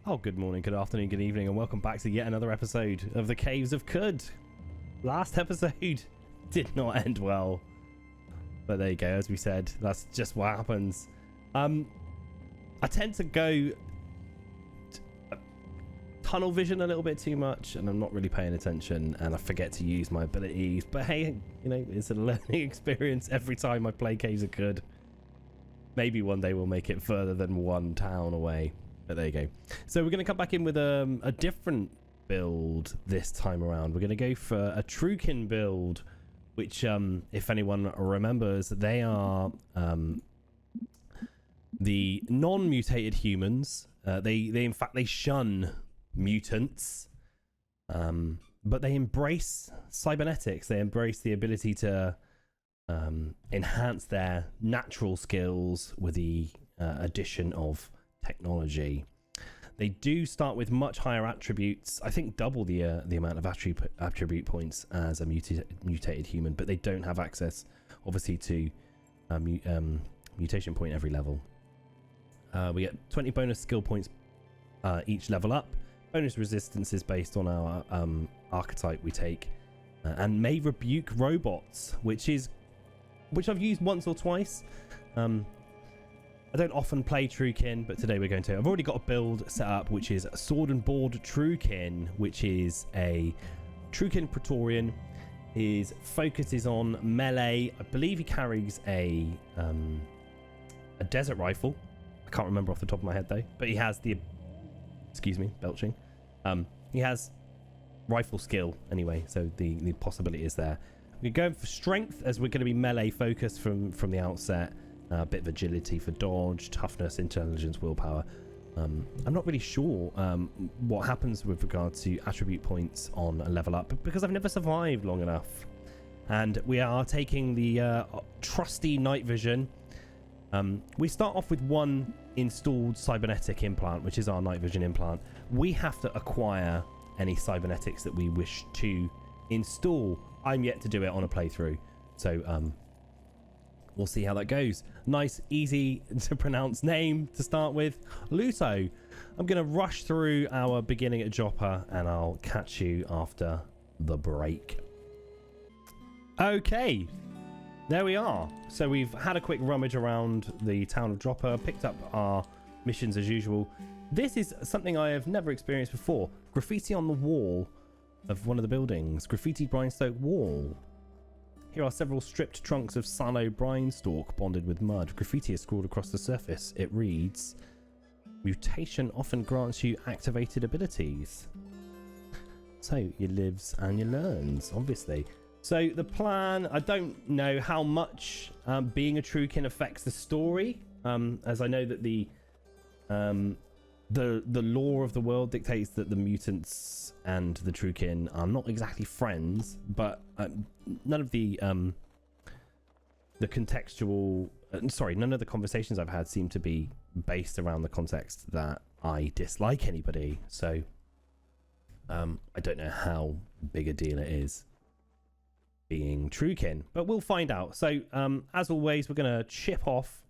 Oh, good morning, good afternoon, good evening, and welcome back to yet another episode of the Caves of Cud. Last episode did not end well, but there you go. As we said, that's just what happens. I tend to go tunnel vision a little bit too much, and I'm not really paying attention, and I forget to use my abilities. But hey, you know, it's a learning experience every time I play Caves of Cud. Maybe one day we'll make it further than one town away. But there you go. So we're going to come back in with a different build this time around. We're going to go for a Truekin build, which, if anyone remembers, they are the non-mutated humans. They in fact they shun mutants, but they embrace cybernetics. They embrace the ability to enhance their natural skills with the addition of technology. They do start with much higher attributes. I think double the amount of attribute points as a mutated human, but they don't have access, obviously, to mutation point every level. We get 20 bonus skill points each level up. Bonus resistance is based on our archetype we take, and may rebuke robots, which I've used once or twice. I don't often play Truekin, but today we're going to. I've already got a build set up, which is a sword and board Truekin, which is a Truekin Praetorian. His focus is on melee. I believe he carries a desert rifle. I can't remember off the top of my head though, but he has the, excuse me, belching. He has rifle skill anyway, so the possibility is there. We're going for strength as we're going to be melee focused from the outset. A bit of agility for dodge, toughness, intelligence, willpower. I'm not really sure what happens with regard to attribute points on a level up, because I've never survived long enough. And we are taking the trusty night vision. We start off with one installed cybernetic implant, which is our night vision implant. We have to acquire any cybernetics that we wish to install. I'm yet to do it on a playthrough, so we'll see how that goes. Nice, easy to pronounce name to start with. Luto. I'm going to rush through our beginning at Joppa, and I'll catch you after the break. Okay. There we are. So we've had a quick rummage around the town of Joppa, picked up our missions as usual. This is something I have never experienced before. Graffiti on the wall of one of the buildings. Graffiti Brinestoke wall. Here are several stripped trunks of sallow brine stalk bonded with mud. Graffiti is scrawled across the surface. It reads, mutation often grants you activated abilities. So, you lives and you learns, obviously. So, the plan, I don't know how much being a Truekin affects the story, as I know that the law of the world dictates that the mutants and the Truekin are not exactly friends, but none of the contextual none of the conversations I've had seem to be based around the context that I dislike anybody. So I don't know how big a deal it is being Truekin, but we'll find out. So as always, we're gonna chip off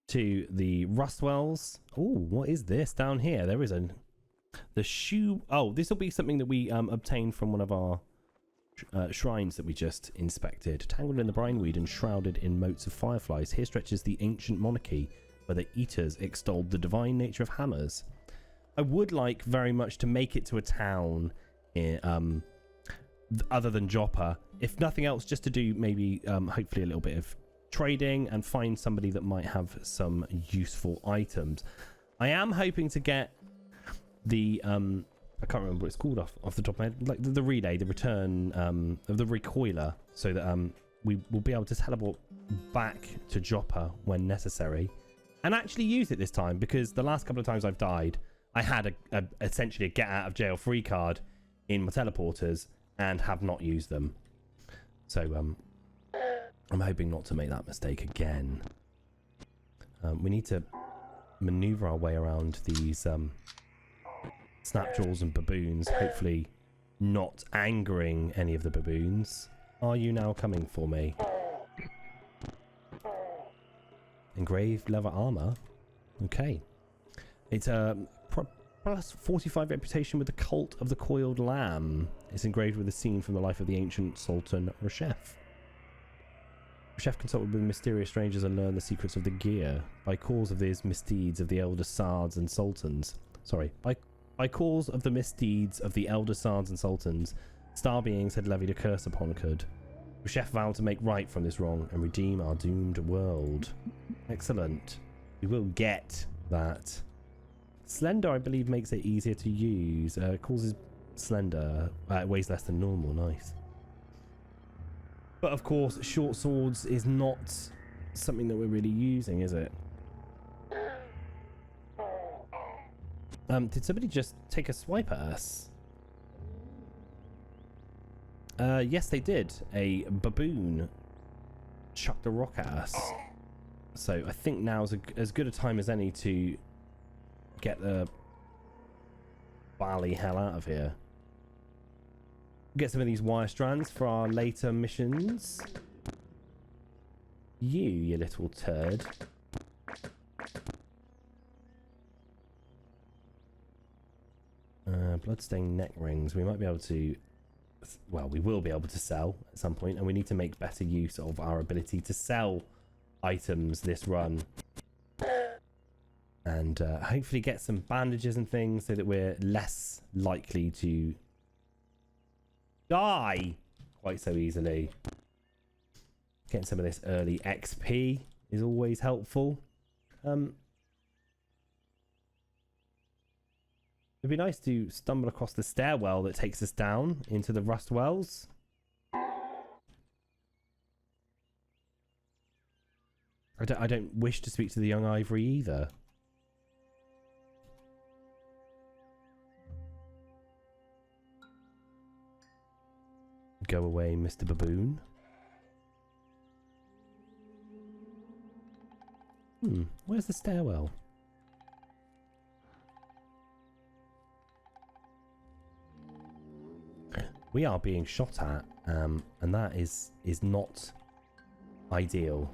to the Rustwells. Oh, what is this down here? There is the shoe. Oh, this will be something that we obtained from one of our shrines that we just inspected. Tangled in the brineweed and shrouded in motes of fireflies, here stretches the ancient monarchy, where the eaters extolled the divine nature of hammers. I would like very much to make it to a town in, other than Joppa, if nothing else, just to do maybe hopefully a little bit of trading and find somebody that might have some useful items. I am hoping to get the I can't remember what it's called off the top of my head, like the relay, the return of the recoiler, so that we will be able to teleport back to Joppa when necessary and actually use it this time, because the last couple of times I've died, I had essentially a get out of jail free card in my teleporters and have not used them. So I'm hoping not to make that mistake again. We need to maneuver our way around these snapjaws and baboons, hopefully not angering any of the baboons. Are you now coming for me? Engraved leather armor. Okay. It's probably plus 45 reputation with the cult of the coiled lamb. It's engraved with a scene from the life of the ancient Sultan Reshef. Reshef consulted with mysterious strangers and learned the secrets of the gear. By cause of these misdeeds of the elder Sards and Sultans. Sorry, by cause of the misdeeds of the elder Sards and Sultans, star beings had levied a curse upon Kud. Reshef vowed to make right from this wrong and redeem our doomed world. Excellent. We will get that. Slender, I believe, makes it easier to use. Causes slender. It weighs less than normal. Nice. But of course, short swords is not something that we're really using, is it? Did somebody just take a swipe at us? Yes, they did. A baboon chucked a rock at us. So I think now's as good a time as any to get the bally hell out of here. Get some of these wire strands for our later missions. You little turd. Bloodstained neck rings. We might be able to... Well, we will be able to sell at some point, and we need to make better use of our ability to sell items this run. And hopefully get some bandages and things so that we're less likely to die quite so easily. Getting some of this early XP is always helpful. It'd be nice to stumble across the stairwell that takes us down into the Rust Wells. I don't wish to speak to the young ivory either. Go away, Mr. Baboon. Where's the stairwell? We are being shot at, and that is not ideal.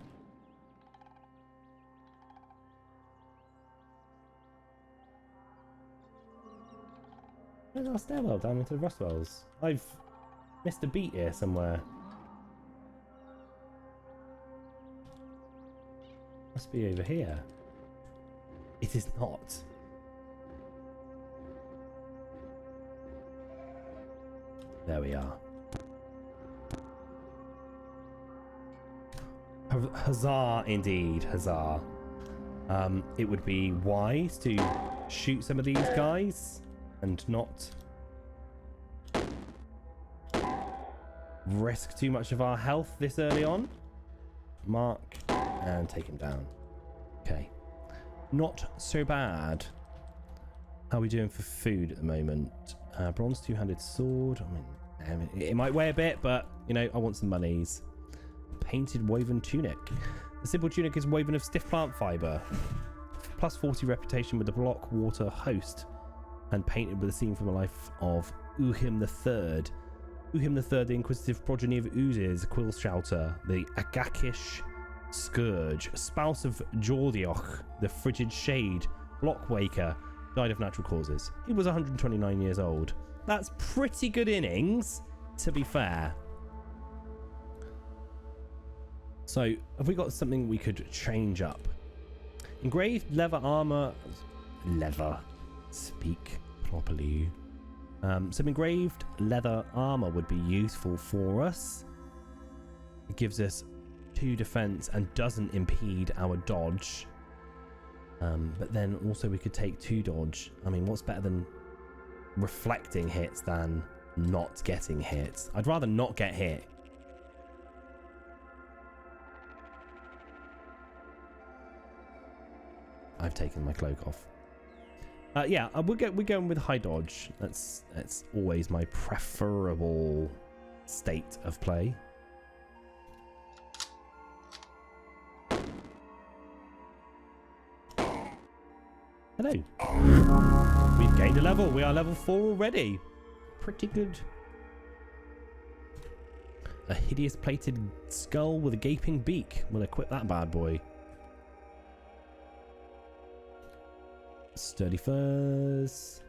Where's our stairwell down into the Rust Wells? I've missed a beat here somewhere. Must be over here. It is not. There we are. Huzzah indeed, huzzah. It would be wise to shoot some of these guys and not risk too much of our health this early on. Mark and take him down. Okay. Not so bad. How are we doing for food at the moment? Bronze two-handed sword. I mean, it might weigh a bit, but, you know, I want some monies. Painted woven tunic. The simple tunic is woven of stiff plant fibre. Plus 40 reputation with the block water host. And painted with a scene from the life of Uhim III. Uhim III, the inquisitive progeny of Oozes, Quill Shouter, the Agakish Scourge, spouse of Jordioch, the frigid shade, Block Waker, died of natural causes. He was 129 years old. That's pretty good innings, to be fair. So, have we got something we could change up? Engraved leather armor. Leather. Speak properly. Some engraved leather armor would be useful for us. It gives us 2 defense and doesn't impede our dodge. But then also we could take 2 dodge. I mean, what's better than reflecting hits than not getting hit? I'd rather not get hit. I've taken my cloak off. Yeah, we're going with high dodge. That's always my preferable state of play. Hello. We've gained a level. We are level 4 already. Pretty good. A hideous plated skull with a gaping beak. We'll equip that bad boy. Sturdy furs.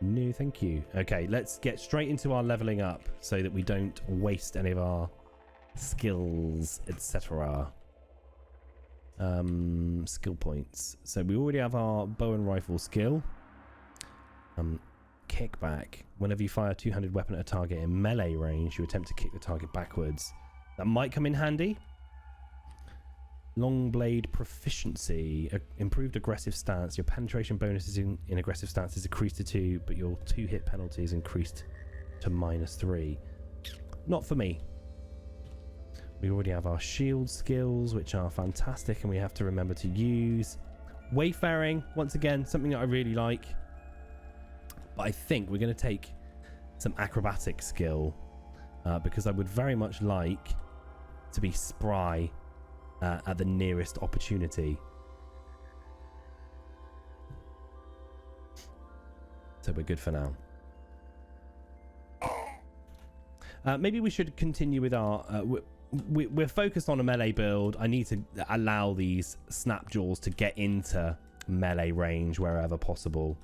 No, thank you. Okay, let's get straight into our leveling up so that we don't waste any of our skills, etc. Skill points. So we already have our bow and rifle skill. Kickback. Whenever you fire a two-handed weapon at a target in melee range, you attempt to kick the target backwards. That might come in handy. Long blade proficiency. Improved aggressive stance. Your penetration bonuses in aggressive stance is increased to 2, but your 2 hit penalty is increased to -3. Not for me. We already have our shield skills, which are fantastic, and we have to remember to use. Wayfaring, once again, something that I really like. But I think we're going to take some acrobatic skill because I would very much like to be spry at the nearest opportunity. So we're good for now. Maybe we should continue with our... we're focused on a melee build. I need to allow these snapjaws to get into melee range wherever possible,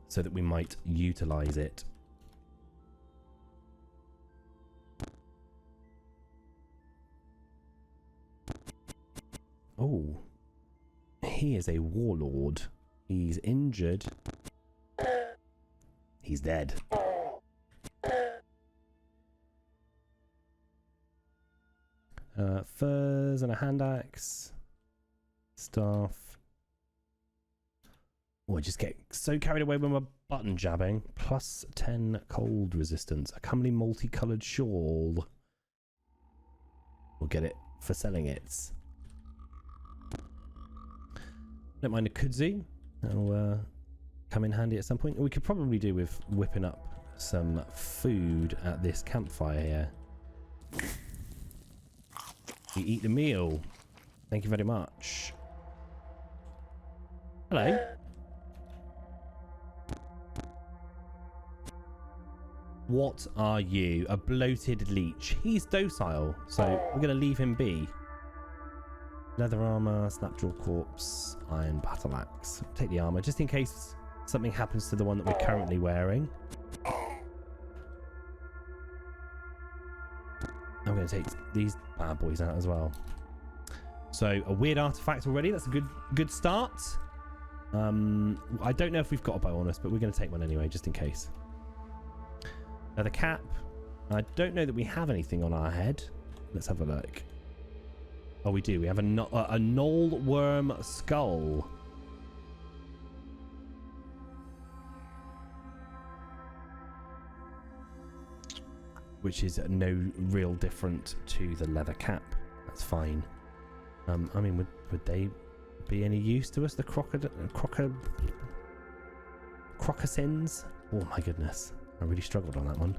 so that we might utilize it. Oh, he is a warlord. He's injured. He's dead. Furs and a hand axe. Staff. Oh, I just get so carried away with my button jabbing. +10 cold resistance. A comely multicolored shawl. We'll get it for selling it. Don't mind a kudzu. That'll come in handy at some point. We could probably do with whipping up some food at this campfire here. We eat the meal. Thank you very much. Hello. What are you? A bloated leech. He's docile, so we're going to leave him be. Leather armor, snapjaw corpse, iron battle axe. Take the armor just in case something happens to the one that we're currently wearing. I'm going to take these bad boys out as well. So a weird artifact already. That's a good start. I don't know if we've got a bow on us, but we're going to take one anyway, just in case. Leather cap. I don't know that we have anything on our head. Let's have a look. Oh, we do. We have a knoll worm skull. Which is no real different to the leather cap. That's fine. I mean, would they be any use to us? The crocossins? Oh my goodness. I really struggled on that one.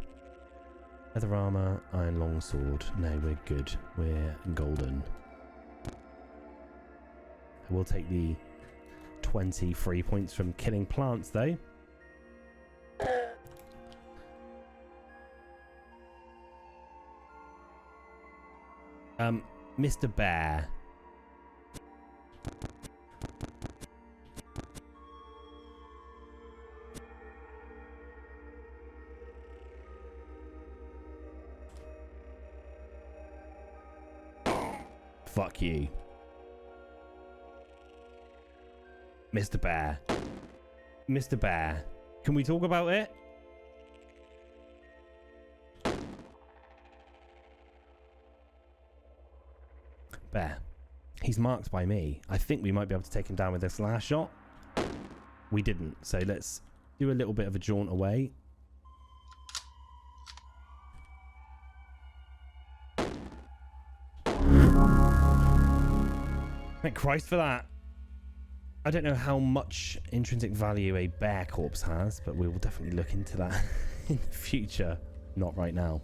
Leather armor, iron longsword. No, we're good. We're golden. I will take the 20 free points from killing plants, though. Mr. Bear. Fuck you. Mr. Bear. Mr. Bear. Can we talk about it? Bear. He's marked by me. I think we might be able to take him down with this last shot. We didn't. So let's do a little bit of a jaunt away. Thank Christ for that. I don't know how much intrinsic value a bear corpse has, but we will definitely look into that in the future. Not right now.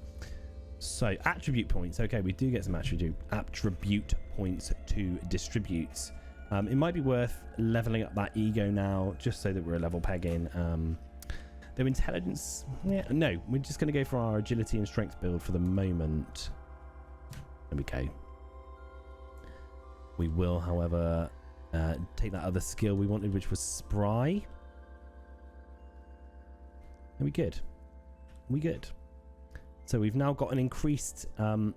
So, attribute points. Okay, we do get some attribute points to distribute. It might be worth leveling up that ego now, just so that we're a level pegging. Their intelligence... Yeah, no, we're just going to go for our agility and strength build for the moment. There we go. We will, however... take that other skill we wanted, which was spry. Are we good? We good. So we've now got an increased 5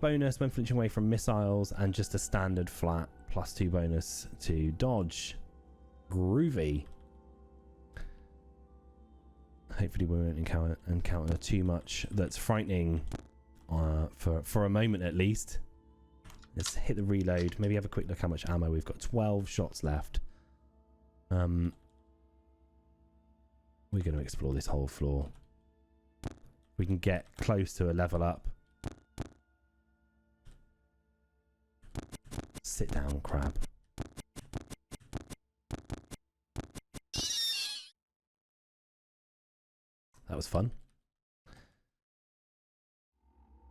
bonus when flinching away from missiles and just a standard flat +2 bonus to dodge. Groovy. Hopefully we won't encounter too much that's frightening for a moment at least. Let's hit the reload. Maybe have a quick look how much ammo we've got. 12 shots left. We're going to explore this whole floor. We can get close to a level up. Sit down, crab. That was fun.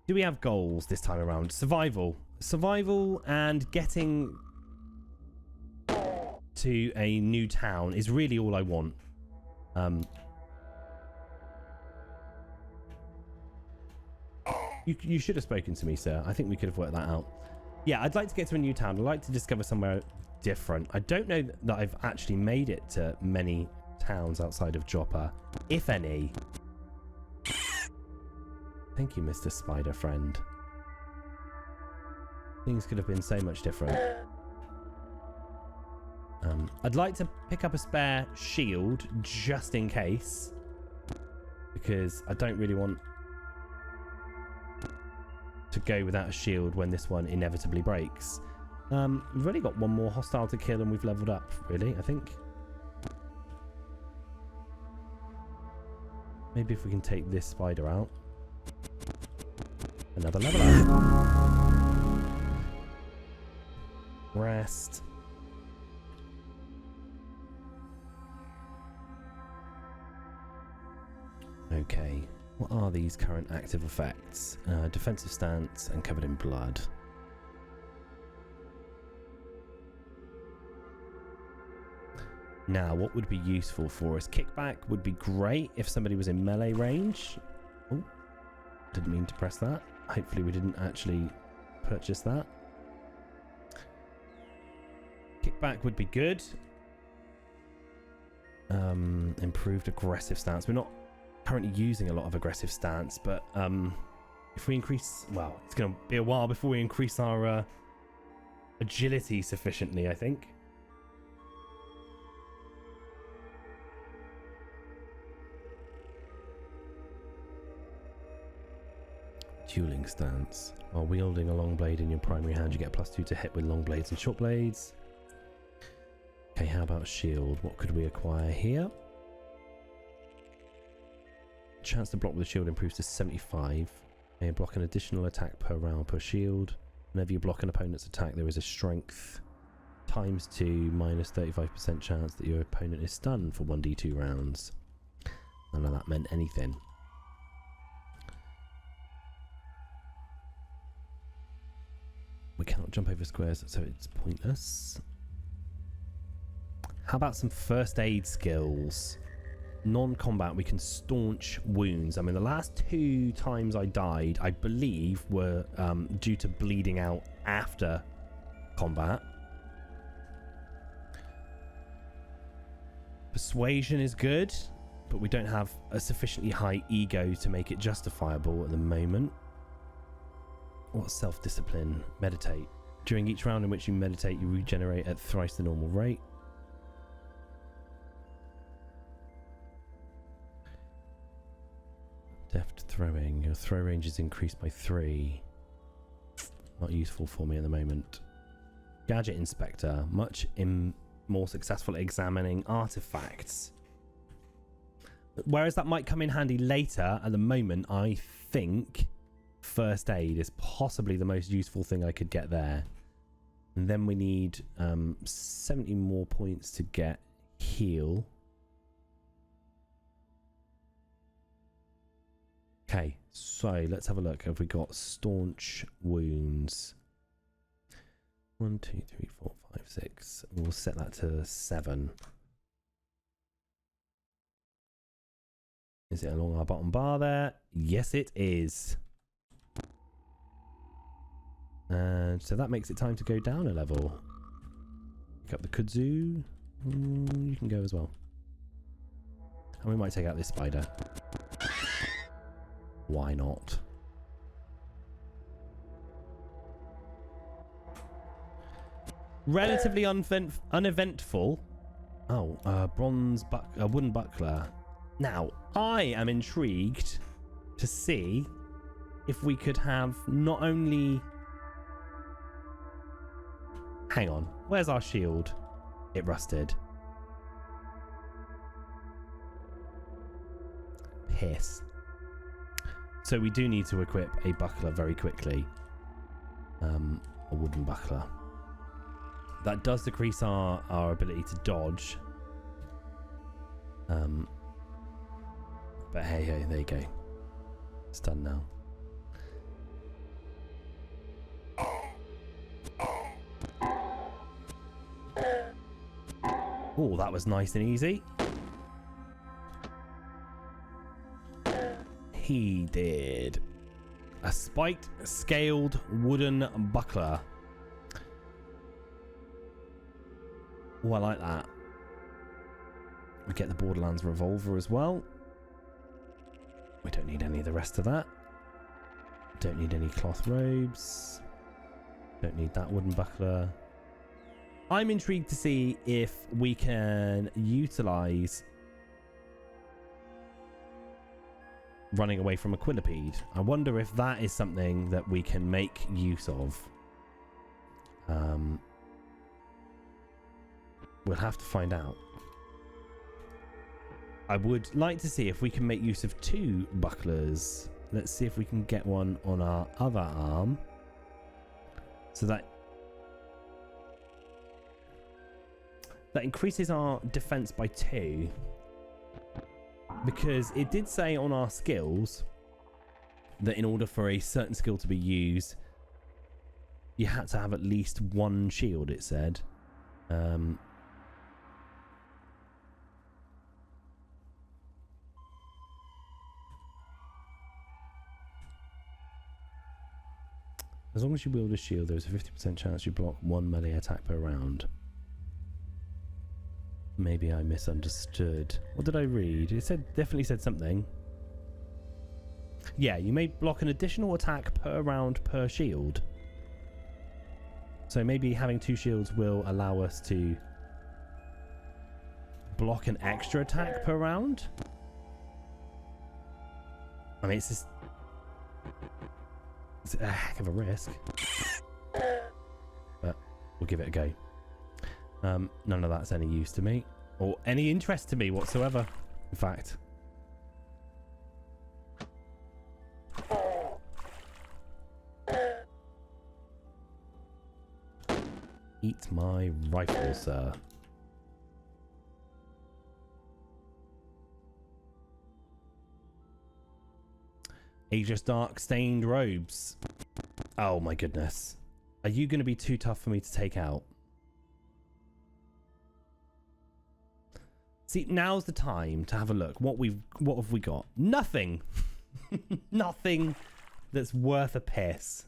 Do we have goals this time around? Survival. Survival and getting to a new town is really all I want. You should have spoken to me, sir. I think we could have worked that out. Yeah, I'd like to get to a new town. I'd like to discover somewhere different. I don't know that I've actually made it to many towns outside of Joppa, if any. Thank you, Mr. Spider Friend. Things could have been so much different. I'd like to pick up a spare shield just in case, because I don't really want to go without a shield when this one inevitably breaks. We've only got one more hostile to kill and we've leveled up, really, I think. Maybe if we can take this spider out. Another level up. Rest. Okay. What are these current active effects? Defensive stance and covered in blood. Now, what would be useful for us? Kickback would be great if somebody was in melee range. Oh, didn't mean to press that. Hopefully we didn't actually purchase that. Kickback would be good. Improved aggressive stance. We're not currently using a lot of aggressive stance, but if we increase, well, it's going to be a while before we increase our agility sufficiently, I think. Dueling stance. While wielding a long blade in your primary hand, you get +2 to hit with long blades and short blades. Okay, how about shield? What could we acquire here? Chance to block with a shield improves to 75. May block an additional attack per round per shield. Whenever you block an opponent's attack, there is a strength ×2 -35% chance that your opponent is stunned for 1d2 rounds. None of that meant anything. We cannot jump over squares, so it's pointless. How about some first aid skills? Non-combat, we can staunch wounds. I mean, the last 2 times I died, I believe, were due to bleeding out after combat. Persuasion is good, but we don't have a sufficiently high ego to make it justifiable at the moment. What's self-discipline? Meditate. During each round in which you meditate, you regenerate at thrice the normal rate. Deft throwing. Your throw range is increased by 3. Not useful for me at the moment. Gadget inspector. Much more successful at examining artifacts. Whereas that might come in handy later, at the moment I think first aid is possibly the most useful thing I could get there. And then we need 70 more points to get heal. Okay, so let's have a look. Have we got staunch wounds? 1, 2, 3, 4, 5, 6. We'll set that to 7. Is it along our bottom bar there? Yes, it is. And so that makes it time to go down a level. Pick up the kudzu. You can go as well. And we might take out this spider. Why not? Relatively uneventful. Oh, wooden buckler. Now, I am intrigued to see if we could have not only... Hang on. Where's our shield? It rusted. Piss. So we do need to equip a buckler very quickly. A wooden buckler. That does decrease our ability to dodge. But hey, there you go. It's done now. Oh, that was nice and easy. He did. A spiked, scaled wooden buckler. Oh, I like that. We get the Borderlands revolver as well. We don't need any of the rest of that. Don't need any cloth robes. Don't need that wooden buckler. I'm intrigued to see if we can utilize running away from a quillipede. I wonder if that is something that we can make use of. We'll have to find out. I would like to see if we can make use of 2 bucklers. Let's see if we can get one on our other arm. So that increases our defense by 2. Because it did say on our skills that in order for a certain skill to be used, you had to have at least 1 shield, it said. As long as you wield a shield, there's a 50% chance you block 1 melee attack per round. Maybe I misunderstood. What did I read? It definitely said something. Yeah, you may block an additional attack per round per shield. So maybe having 2 shields will allow us to block an extra attack per round. I mean, it's a heck of a risk. But we'll give it a go. None of that's any use to me. Or any interest to me whatsoever, in fact. Eat my rifle, sir. Aegis Dark stained robes. Oh my goodness. Are you going to be too tough for me to take out? See, now's the time to have a look. What have we got? Nothing. Nothing that's worth a piss.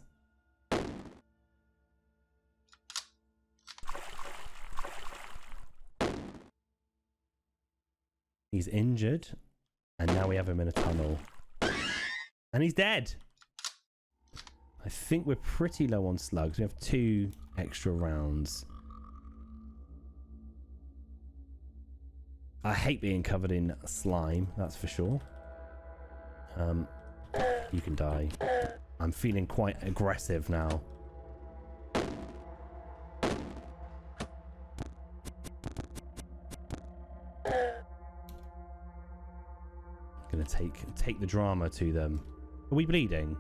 He's injured, and now we have him in a tunnel. And he's dead. I think we're pretty low on slugs. We have 2 extra rounds. I hate being covered in slime, that's for sure. You can die. I'm feeling quite aggressive now. Gonna take the drama to them. Are we bleeding?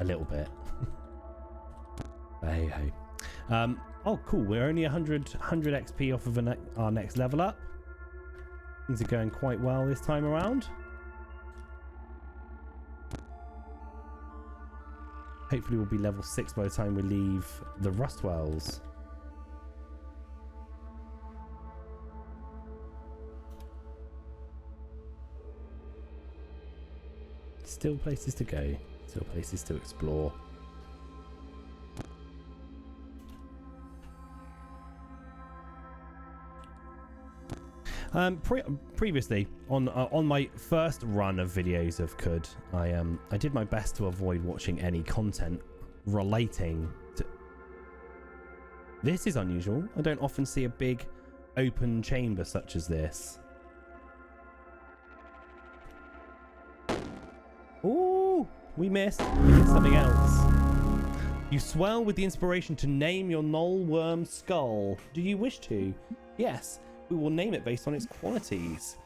A little bit. Hey ho. Oh cool, we're only 100 XP off of our next level up. Things are going quite well this time around. Hopefully we'll be level 6 by the time we leave the Rustwells. Still places to go, still places to explore. Previously, on my first run of videos of Could, I did my best to avoid watching any content relating to... This is unusual. I don't often see a big open chamber such as this. Ooh, we missed. We did something else. You swell with the inspiration to name your knoll worm skull. Do you wish to? Yes, we will name it based on its qualities.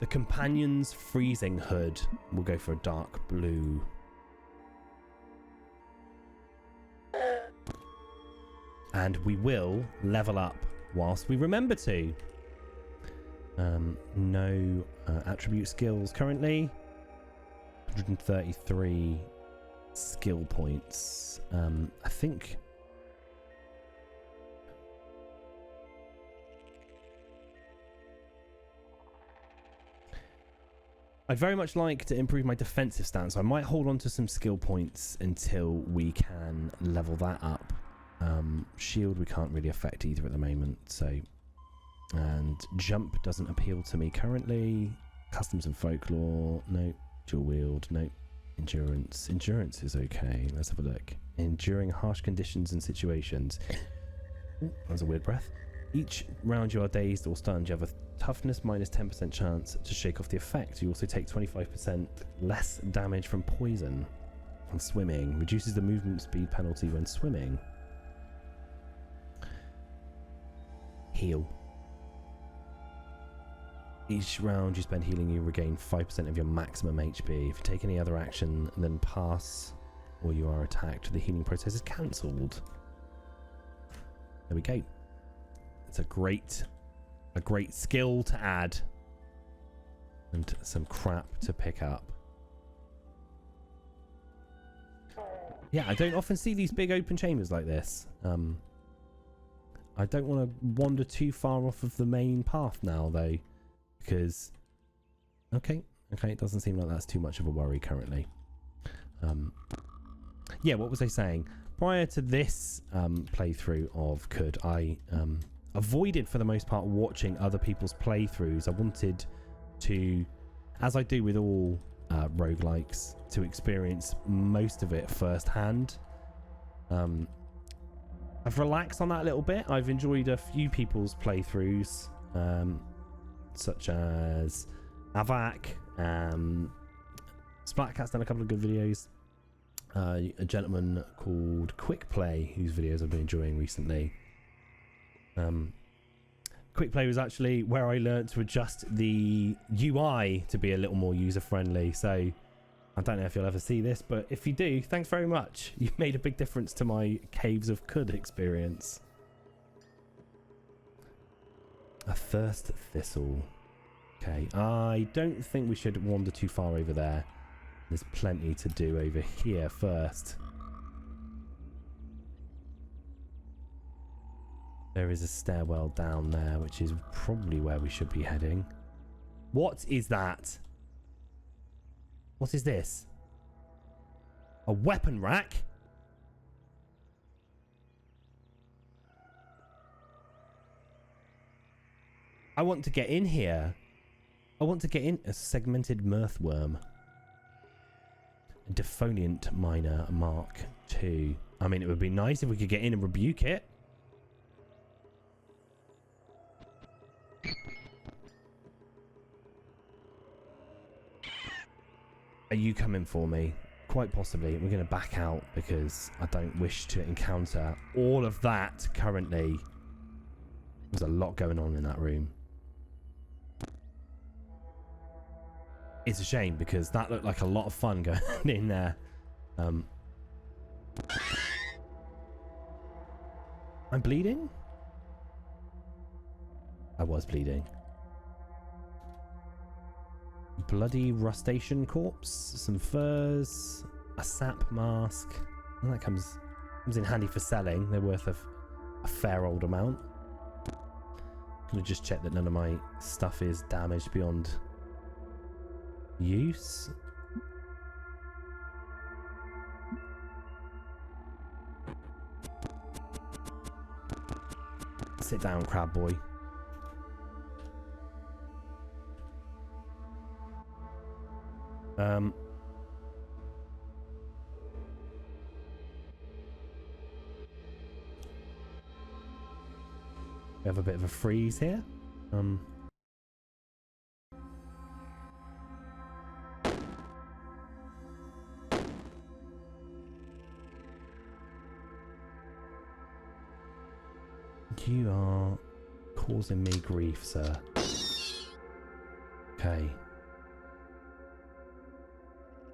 The companion's freezing hood. We'll go for a dark blue. And we will level up whilst we remember to. No attribute skills currently. 133 skill points. I think I'd very much like to improve my defensive stance. I might hold on to some skill points until we can level that up. Shield we can't really affect either at the moment, so, and jump doesn't appeal to me currently. Customs and folklore, no. Dual wield, no. Endurance is okay. Let's have a look. Enduring harsh conditions and situations. Ooh, that was a weird breath. Each round you are dazed or stunned, you have a toughness minus 10% chance to shake off the effect. You also take 25% less damage from poison. And swimming reduces the movement speed penalty when swimming. Heal. Each round you spend healing, you regain 5% of your maximum HP. If you take any other action, then pass or you are attacked, the healing process is cancelled. There we go. It's a great skill to add. And some crap to pick up. Yeah, I don't often see these big open chambers like this. I don't want to wander too far off of the main path now, though. Because, okay, it doesn't seem like that's too much of a worry currently. Yeah, what was I saying? Prior to this playthrough of Could, I avoided for the most part watching other people's playthroughs. I wanted to, as I do with all roguelikes, to experience most of it firsthand. I've relaxed on that a little bit. I've enjoyed a few people's playthroughs. Such as Avak, Splatcat's done a couple of good videos. A gentleman called Quick Play, whose videos I've been enjoying recently. Quick Play was actually where I learned to adjust the UI to be a little more user friendly. So I don't know if you'll ever see this, but if you do, thanks very much. You've made a big difference to my Caves of Could experience. A thirst thistle. Okay, I don't think we should wander too far over there. There's plenty to do over here first. There is a stairwell down there, which is probably where we should be heading. What is that? What is this? A weapon rack? I want to get in here. I want to get in. A segmented mirthworm. A defoliant miner Mark II. I mean, it would be nice if we could get in and rebuke it. Are you coming for me? Quite possibly. We're going to back out because I don't wish to encounter all of that currently. There's a lot going on in that room. It's a shame because that looked like a lot of fun going in there. I'm bleeding? I was bleeding. Bloody rustation corpse, some furs, a sap mask. And that comes in handy for selling. They're worth a fair old amount. I'm gonna just check that none of my stuff is damaged beyond use. Sit down, crab boy. We have a bit of a freeze here. You are causing me grief, sir. Okay.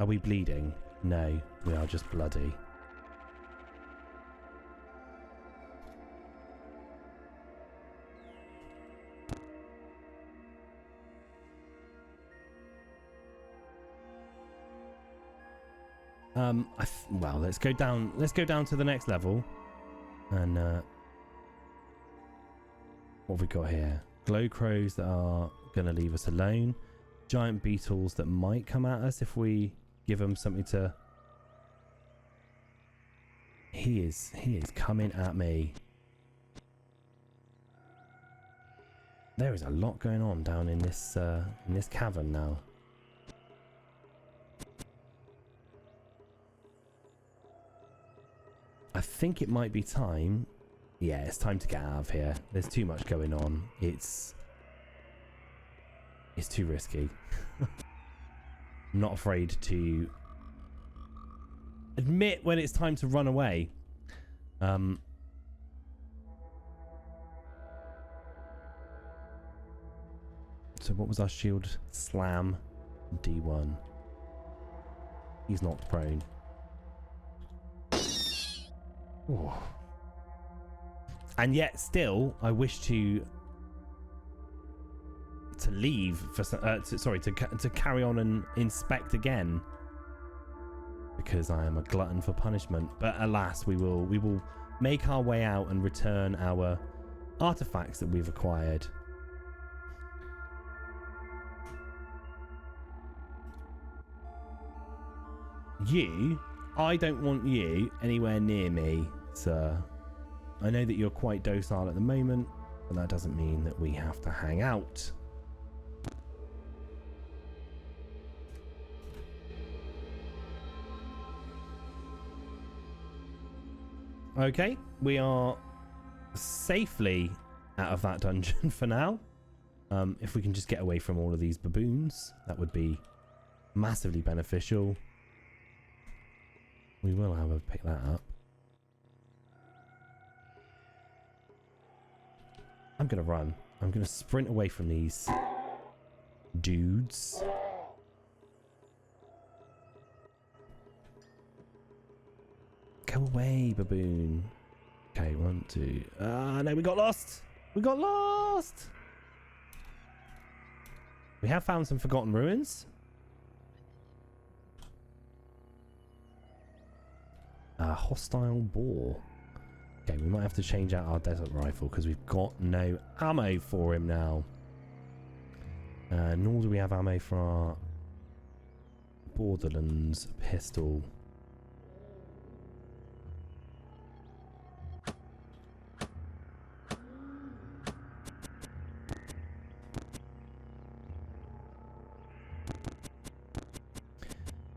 Are we bleeding? No, we are just bloody. Well, let's go down. Let's go down to the next level. And what have we got here? Glow crows that are going to leave us alone. Giant beetles that might come at us if we give them something to... He is coming at me. There is a lot going on down in this cavern now. I think it might be time. Yeah, it's time to get out of here. There's too much going on. It's too risky. I'm not afraid to admit when it's time to run away. So what was our shield? Slam D1. He's not prone. Ooh. And yet still I wish to leave for to carry on and inspect again, because I am a glutton for punishment. But alas, we will make our way out and return our artifacts that we've acquired. I don't want you anywhere near me, sir. I know that you're quite docile at the moment, but that doesn't mean that we have to hang out. Okay, we are safely out of that dungeon for now. If we can just get away from all of these baboons, that would be massively beneficial. We will, however, pick that up. I'm going to run. I'm going to sprint away from these dudes. Go away, baboon. Okay, 1, 2. No, we got lost. We got lost. We have found some forgotten ruins. A hostile boar. Okay, we might have to change out our desert rifle because we've got no ammo for him now. Nor do we have ammo for our Borderlands pistol.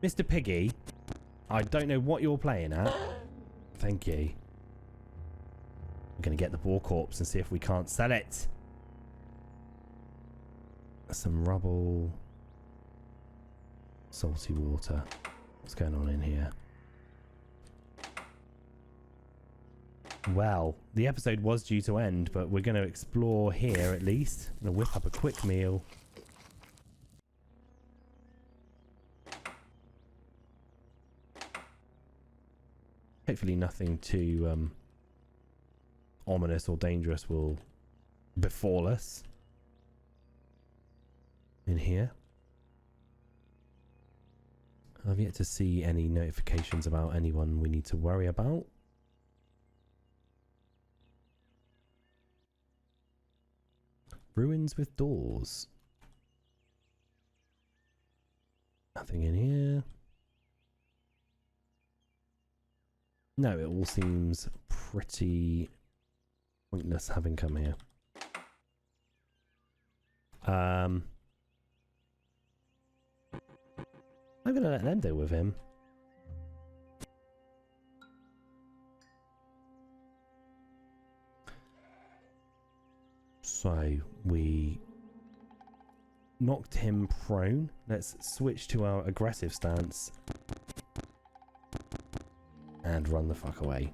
Mr. Piggy, I don't know what you're playing at. Thank you. We're going to get the boar corpse and see if we can't sell it. Some rubble. Salty water. What's going on in here? Well, the episode was due to end, but we're going to explore here at least. I'm going to whip up a quick meal. Hopefully nothing too ominous or dangerous will befall us in here. I've yet to see any notifications about anyone we need to worry about. Ruins with doors. Nothing in here. No, it all seems pretty pointless having come here. I'm going to let them deal with him. So, we knocked him prone. Let's switch to our aggressive stance. And run the fuck away.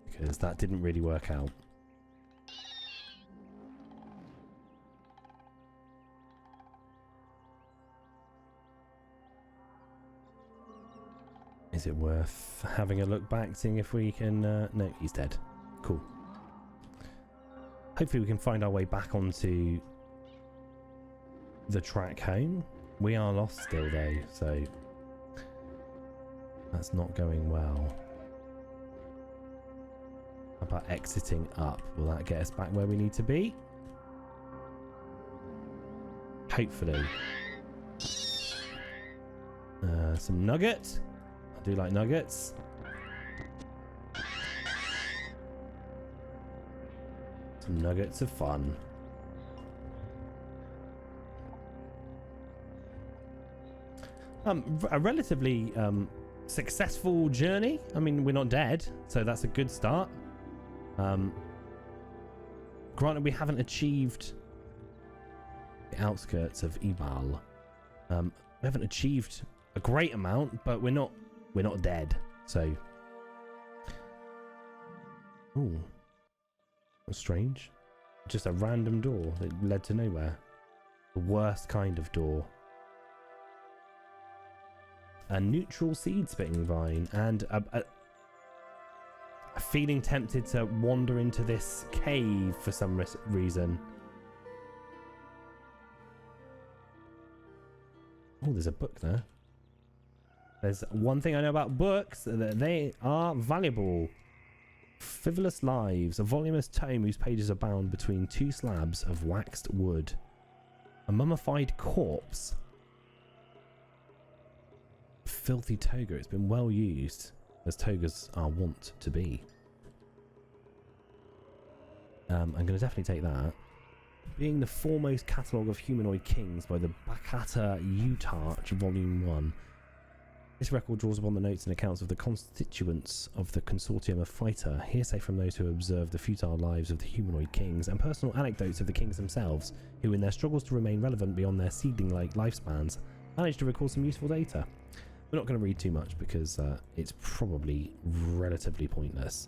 Because that didn't really work out. Is it worth having a look back, seeing if we can... no, he's dead. Cool. Hopefully we can find our way back onto the track home. We are lost still though, so that's not going well. How about exiting up? Will that get us back where we need to be? Hopefully. Some nuggets. I do like nuggets. Some nuggets of fun. A relatively successful journey. I mean, we're not dead, so that's a good start. Granted, we haven't achieved the outskirts of Ibal. We haven't achieved a great amount, but we're not dead. So, ooh, that's strange. Just a random door that led to nowhere. The worst kind of door. A neutral seed spitting vine, and a feeling tempted to wander into this cave for some reason. Oh, there's a book there. There's one thing I know about books, that they are valuable. Frivolous Lives, a voluminous tome whose pages are bound between two slabs of waxed wood. A mummified corpse. Filthy toga. It's been well used, as togas are wont to be. I'm going to definitely take that. Being the foremost catalogue of humanoid kings by the Bakata Utarch, Volume 1. This record draws upon the notes and accounts of the constituents of the consortium of Fighter, hearsay from those who observed the futile lives of the humanoid kings, and personal anecdotes of the kings themselves, who in their struggles to remain relevant beyond their seedling-like lifespans, managed to record some useful data. We're not going to read too much because it's probably relatively pointless.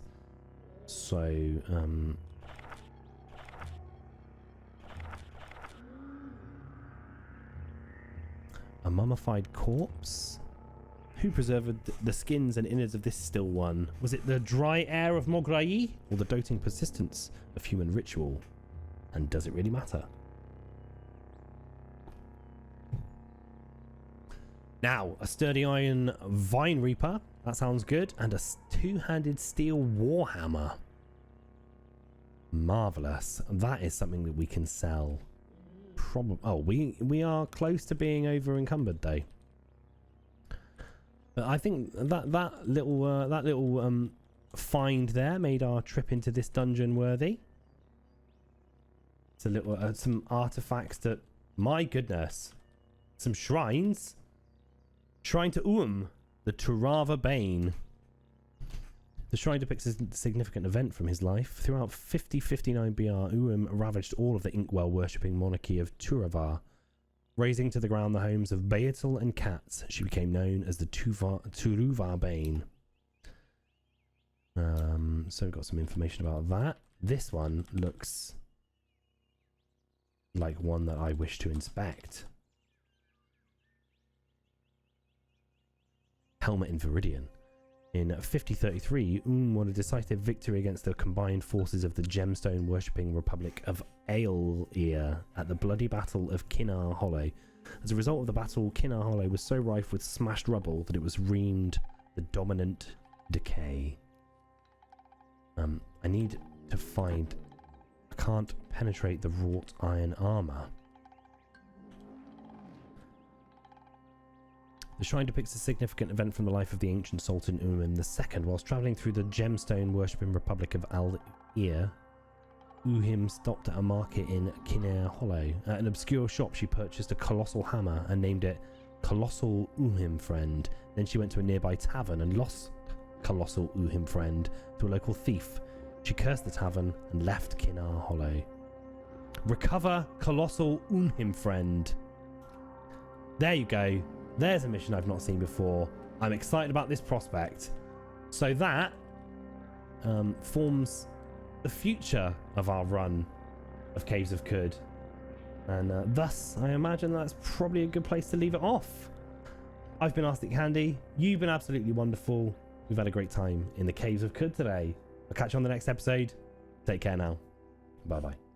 So, a mummified corpse? Who preserved the skins and innards of this still one? Was it the dry air of Mograï, or the doting persistence of human ritual? And does it really matter? Now, a sturdy iron vine reaper. That sounds good. And a two-handed steel warhammer. Marvellous. That is something that we can sell. Oh, we are close to being over encumbered though. But I think that little find there made our trip into this dungeon worthy. It's a little some artifacts that, my goodness, some shrines. Shrine to the Turava Bane. The shrine depicts a significant event from his life. Throughout 5059 BR, ravaged all of the inkwell worshipping monarchy of Turava. Razing to the ground the homes of Beatle and Katz, she became known as the Turuva Bane. So we've got some information about that. This one looks like one that I wish to inspect. Helmet in Viridian. In 5033, won a decisive victory against the combined forces of the gemstone-worshipping Republic of Aelir at the bloody Battle of Kinnar Hollow. As a result of the battle, Kinnar Hollow was so rife with smashed rubble that it was reamed the dominant decay. I need to find... I can't penetrate the wrought iron armour. The shrine depicts a significant event from the life of the ancient Sultan II. Whilst travelling through the gemstone-worshipping Republic of Al-Ir, stopped at a market in Kinnair Hollow. At an obscure shop, she purchased a colossal hammer and named it colossal Uhim friend. Then she went to a nearby tavern and lost colossal Uhim friend to a local thief. She cursed the tavern and left Kinar Hollow. Recover colossal Uhim friend. There you go. There's a mission I've not seen before. I'm excited about this prospect. So that forms the future of our run of Caves of Khud. And thus, I imagine that's probably a good place to leave it off. I've been Arstic Candy. You've been absolutely wonderful. We've had a great time in the Caves of Khud today. I'll catch you on the next episode. Take care now. Bye-bye.